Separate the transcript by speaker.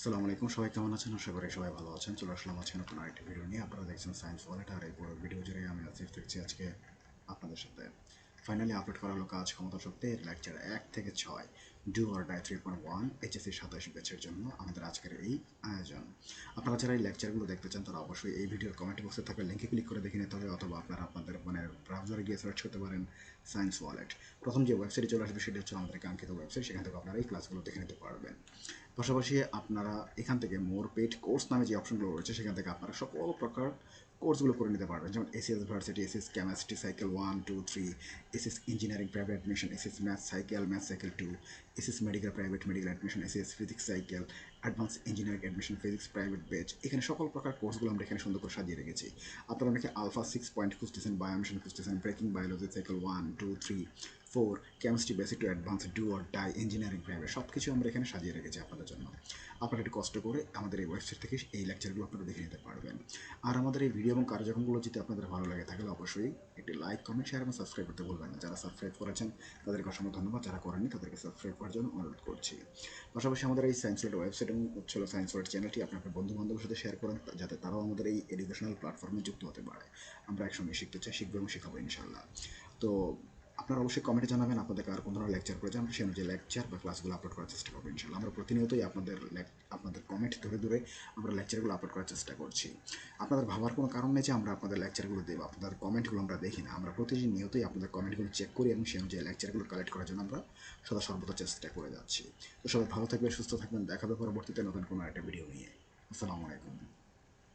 Speaker 1: আসসালামু আলাইকুম, সবাই কেমন আছেন? আশা করি সবাই ভালো আছেন। চলে আসলাম আজকে নতুন আরেকটি ভিডিও নিয়ে। আপনারা দেখছেন সায়েন্স ওয়ালেট, আর এই পুরো ভিডিও জুড়ে আমি আসিফ থাকছি আজকে আপনাদের সাথে। ফাইনালি আপলোড করা হলো কাজ ক্ষমতা শক্তির লেকচার 1 থেকে 6 ডু অর ডাই 3.1 এইচএসসি 27 ব্যাচের জন্য আমাদের আজকের এই আয়োজন। আপনারা যারা এই লেকচারগুলো দেখতে চান তারা অবশ্যই এই ভিডিওর কমেন্ট বক্সে থাকা লিঙ্কে ক্লিক করে দেখে নিতে হবে, অথবা আপনারা আপনাদের ব্রাউজারে গিয়ে সার্চ করতে পারেন সায়েন্স ওয়ালেট। প্রথম যে ওয়েবসাইটে চলে আসবে সেটি হচ্ছে আমাদের কাঙ্ক্ষিত ওয়েবসাইট, সেখান থেকে আপনারা এই ক্লাসগুলো দেখে নিতে পারবেন। পাশাপাশি আপনারা এখান থেকে মোর পেড কোর্স নামে যে অপশনগুলো রয়েছে সেখান থেকে আপনারা সকল প্রকার কোর্সগুলো করে নিতে পারবেন, যেমন ACS varsity, ACS chemistry cycle 1, 2, 3, ACS engineering private admission, ACS math cycle 2, ACS medical private medical admission, ACS physics cycle, advance engineering admission, physics private batch. এখানে সকল প্রকার কোর্সগুলো আমরা এখানে সুন্দর করে সাজিয়ে রেখেছি। আপনারা অনেকে আলফা 6 পয়েন্ট খুঁজতেছেন, বায়োমিশন খুঁজতেছেন, breaking biology cycle 1, 2, 3, 4, chemistry basic to advance, do or die, engineering private, সব কিছু আমরা এখানে সাজিয়ে রেখেছি আপনাদের জন্য। আপনারা একটু কষ্ট করে আমাদের এই ওয়েবসাইট থেকে এই লেকচারগুলো আপনারা দেখে নিতে পারবেন। আর আমাদের এই ভিডিও এবং কার্যক্রমগুলো যদি আপনাদের ভালো লাগে তাহলে অবশ্যই একটি লাইক, কমেন্ট, শেয়ার এবং সাবস্ক্রাইব করতে ভুলবেন না। যারা সাবস্ক্রাইব করেছেন তাদেরকে অসংখ্য ধন্যবাদ, যারা করেননি তাদেরকে সাবস্ক্রাইব করার জন্য অনুরোধ করছি। পাশাপাশি আমাদের এই সায়েন্স ওয়ার্ল্ড ওয়েবসাইট এবং হচ্ছিল সায়েন্স ওয়ার্ল্ড চ্যানেলটি আপনার বন্ধু বান্ধবের সাথে শেয়ার করেন, যাতে তারাও আমাদের এই এডুকেশনাল প্ল্যাটফর্মে যুক্ত হতে পারে। আমরা একসঙ্গে শিখতে চাই, শিখবো এবং শেখাবো ইনশাল্লাহ। তো আপনারা অবশ্যই কমেন্টে জানাবেন আপনাদেরকে আর কোন ধরনের লেকচার প্রয়োজন, আমরা সেই অনুযায়ী লেকচার বা ক্লাসগুলো আপলোড করার চেষ্টা করবো ইনশাল্লাহ। আমরা প্রতিনিয়তই আপনাদের কমেন্ট ধরে ধরে আমরা লেকচারগুলো আপলোড করার চেষ্টা করছি। আপনাদের ভাবার কোনো কারণ নেই যে আমরা আপনাদের লেকচারগুলো দেবো, আপনাদের কমেন্টগুলো আমরা দেখি না। আমরা প্রতিনিয়তই আপনাদের কমেন্টগুলো চেক করি এবং সেই অনুযায়ী লেকচারগুলো কালেক্ট করার জন্য আমরা সদা সর্বদা চেষ্টা করে যাচ্ছি। তো সবাই ভালো থাকবেন, সুস্থ থাকবেন, দেখাবে পরবর্তীতে নতুন কোনো একটা ভিডিও নিয়ে। আসসালামু আলাইকুম।